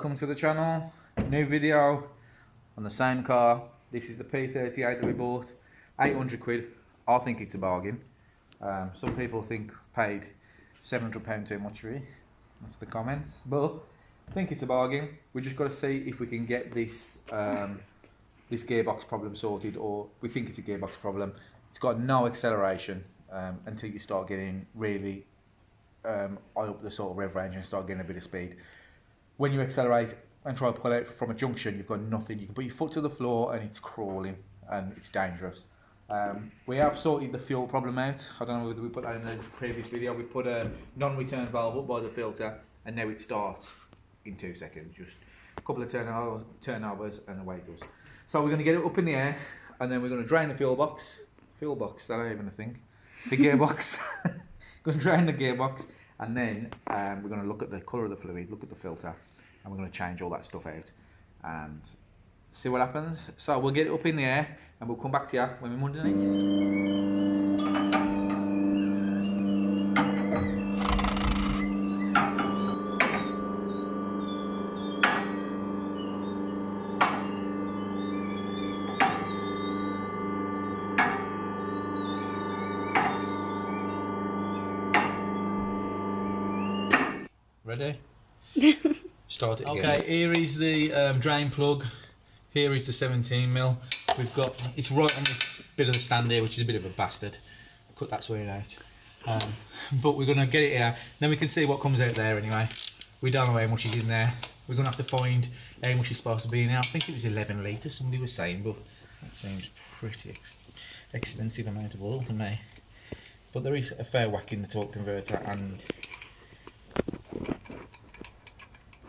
welcome to the channel. New video on the same car. This is the P38 that we bought, 800 quid. I think it's a bargain. Some people think I've paid £700 too much for it. That's the comments, but I think it's a bargain. We just got to see if we can get this this gearbox problem sorted, or we think it's a gearbox problem. It's got no acceleration until you start getting really high up the sort of rev range and start getting a bit of speed. When you accelerate and try to pull out from a junction, you've got nothing. You can put your foot to the floor and it's crawling and it's dangerous. We have sorted the fuel problem out. I don't know whether we put that in the previous video. We put a non-return valve up by the filter and now it starts in 2 seconds. Just a couple of turnovers and away it goes. So we're going to get it up in the air and then we're going to drain the fuel box. Fuel box, that ain't even a thing. The gearbox. Going to drain the gearbox and then we're going to look at the colour of the fluid, look at the filter, and we're going to change all that stuff out and see what happens. So we'll get it up in the air and we'll come back to you when we're underneath. Ready? Start it again. Okay, here is the drain plug. Here is the 17mm. We've got, it's right on this bit of the stand here, which is a bit of a bastard. Cut that swing out. But we're going to get it here. Then we can see what comes out there anyway. We don't know how much is in there. We're going to have to find how much is supposed to be in there. I think it was 11 litres, somebody was saying, but that seems pretty extensive amount of oil to me. But there is a fair whack in the torque converter and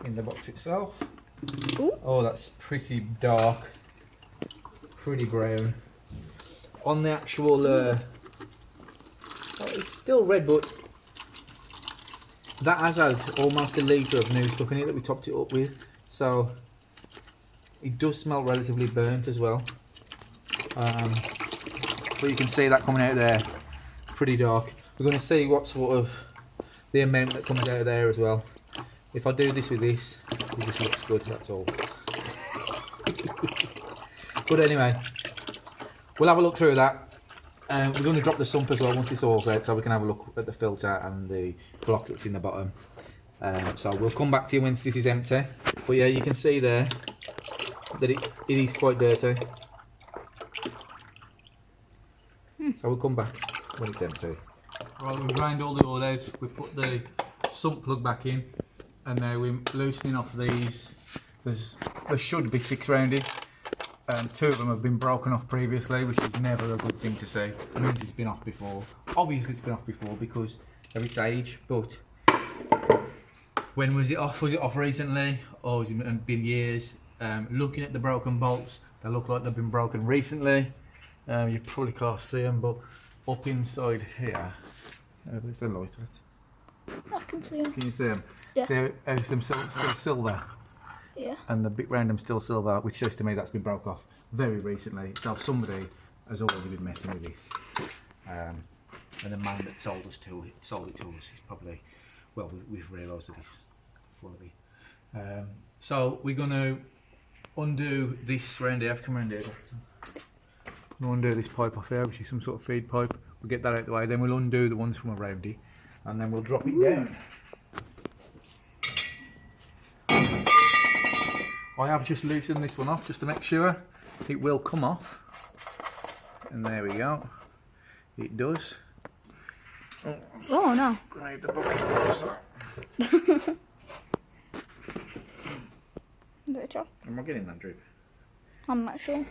in the box itself. Ooh. Oh, that's pretty dark, pretty brown. On the actual, oh, it's still red, but that has had almost a litre of new stuff in it that we topped it up with, so it does smell relatively burnt as well. But you can see that coming out there, pretty dark. We're going to see what sort of the amount that comes out of there as well. If I do this with this, it just looks good, that's all. But anyway, we'll have a look through that. We're going to drop the sump as well once it's all out, so we can have a look at the filter and the block that's in the bottom. So we'll come back to you once this is empty. But yeah, you can see there that it is quite dirty. So we'll come back when it's empty. Right, we've drained all the oil out, we put the sump plug back in, and now we're loosening off these. There should be 6 round it. 2 of them have been broken off previously, which is never a good thing to see. It means it's been off before. Obviously it's been off before because of its age, but when was it off? Was it off recently, or has it been years? Looking at the broken bolts, they look like they've been broken recently. You probably can't see them, but up inside here, where's the light at? I can see them. Can you see them? Yeah. See how them still silver? Yeah. And the bit round them still silver, which says to me that's been broke off very recently. So somebody has already been messing with this. And the man that sold it to us is probably, well, we've realised that he's full of it. So we're going to undo this round here. Come around here. We'll undo this pipe off here, which is some sort of feed pipe. We'll get that out of the way. Then we'll undo the ones from around it, and then we'll drop it down. I have just loosened this one off just to make sure it will come off, and there we go, it does. Oh no. I need the bucket closer. Am I getting that drip? I'm not sure.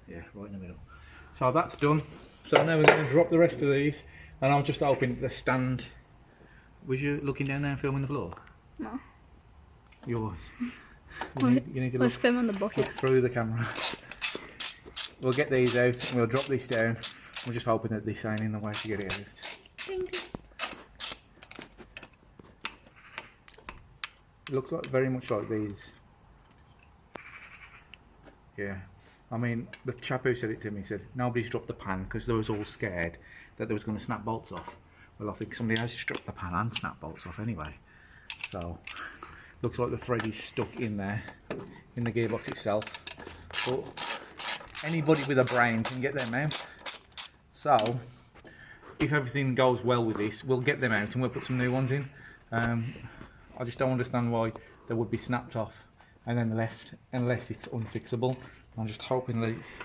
Yeah, right in the middle. So that's done. So now we're going to drop the rest of these, and I'm just hoping the stand. Was you looking down there and filming the floor? No. Yours. You need to let's film on the bucket. Look through the camera. We'll get these out and we'll drop this down. We're just hoping that this ain't in the way to get it out. It looks like very much like these. Yeah. I mean, the chap who said it to me said nobody's dropped the pan because they was all scared that they was going to snap bolts off. Well, I think somebody has just dropped the pan and snap bolts off anyway. So looks like the thread is stuck in there, in the gearbox itself. But anybody with a brain can get them out. So if everything goes well with this, we'll get them out and we'll put some new ones in. I just don't understand why they would be snapped off and then left unless it's unfixable. I'm just hoping that it's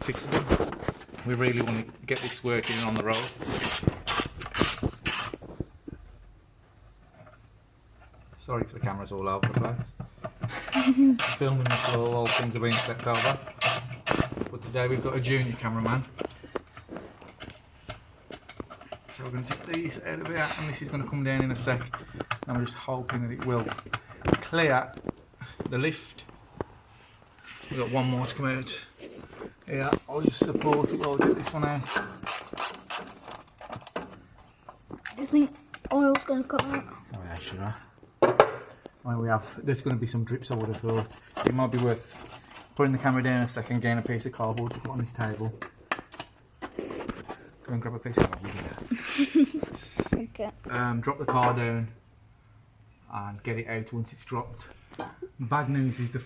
fixable. We really want to get this working on the road. Sorry if the camera's all over the place. Filming this all things are being stepped over. But today we've got a junior cameraman. So we're going to take these out of here and this is going to come down in a sec. And I'm just hoping that it will clear the lift. We've got one more to come out. Yeah, I'll just support it while I get this one out. Do you think oil's going to come out? Oh yeah, sure. Well, there's going to be some drips, I would have thought. It might be worth putting the camera down a second, getting a piece of cardboard to put on this table. Go and grab a piece of cardboard. Okay. Drop the car down and get it out once it's dropped. Bad news is the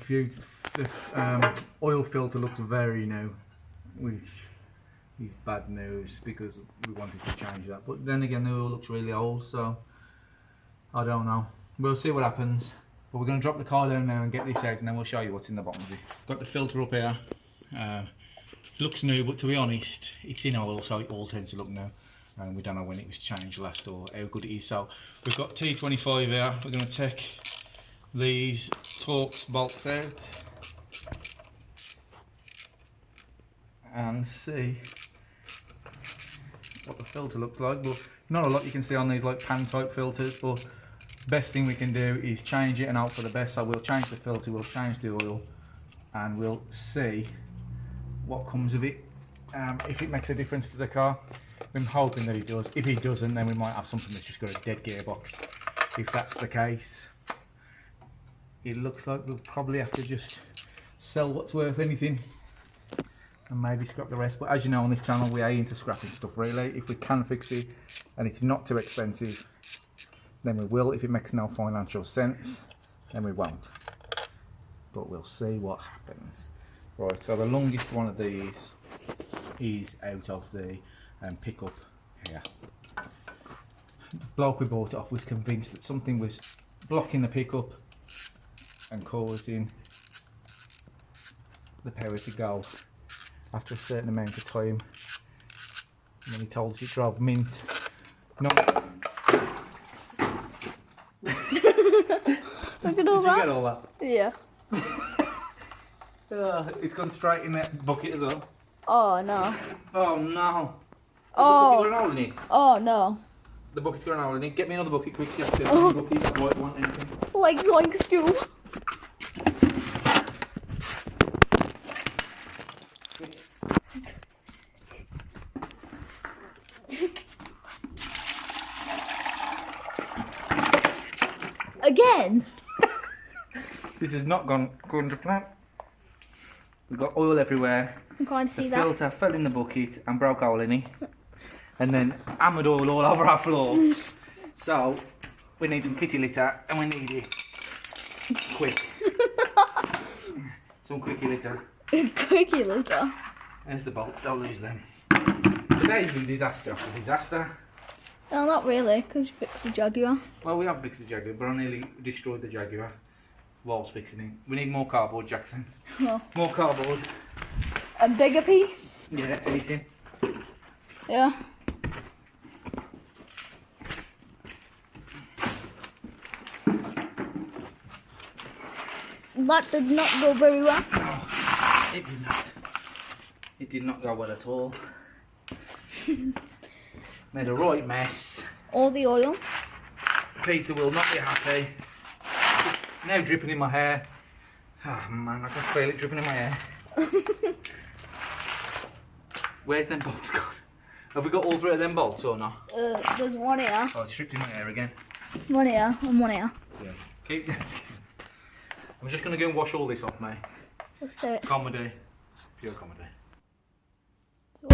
oil filter looks very new, which is bad news because we wanted to change that. But then again, the oil looks really old, so I don't know. We'll see what happens. But we're going to drop the car down now and get this out, and then we'll show you what's in the bottom of it. Got the filter up here. Looks new, but to be honest, it's in oil, so it all tends to look new. And we don't know when it was changed last or how good it is. So we've got T25 here. We're going to take these Torx bolts out and see what the filter looks like. But not a lot you can see on these like pan type filters, but best thing we can do is change it and hope for the best. So we'll change the filter, we'll change the oil, and we'll see what comes of it. If it makes a difference to the car, I'm hoping that it does. If it doesn't, then we might have something that's just got a dead gearbox. If that's the case, it looks like we'll probably have to just sell what's worth anything and maybe scrap the rest. But as you know, on this channel we aim to scrapping stuff really. If we can fix it and it's not too expensive, then we will. If it makes no financial sense, then we won't. But we'll see what happens. Right, so the longest one of these is out of the pickup here. The bloke we bought it off was convinced that something was blocking the pickup and causing the power to go after a certain amount of time. And then he told us it drove mint. Look at all Did that. you get all that? Yeah. It's gone straight in that bucket as well. Oh no. Oh no. Oh. The bucket got an hole in it. Oh no. The bucket's got an hole in it. Get me another bucket quick. Yes, oh. Bucket, that white one, anything. Like Zoink School. Again? This has not gone according to plan. We've got oil everywhere. I'm trying to see The that. filter fell in the bucket and broke a hole in it. And then hammered oil all over our floor. So we need some kitty litter and we need it quick. Some quickie litter. Quickie litter. There's the bolts, don't lose them. Today's been disaster after disaster. No, not really, because you fixed the Jaguar. Well, we have fixed the Jaguar, but I nearly destroyed the Jaguar whilst fixing it. We need more cardboard, Jackson. Oh. More cardboard. A bigger piece? Yeah, anything. Yeah. That did not go very well. No, it did not. It did not go well at all. Made a right mess. All the oil. Peter will not be happy. It's now dripping in my hair. Oh man, I can feel it dripping in my hair. Where's them bolts gone? Have we got all three of them bolts or not? There's one here, Oh, it's stripped in my hair again. one here, and one here. Yeah. Keep that. I'm just going to go and wash all this off, mate. Let's do it. Comedy. Pure comedy. So,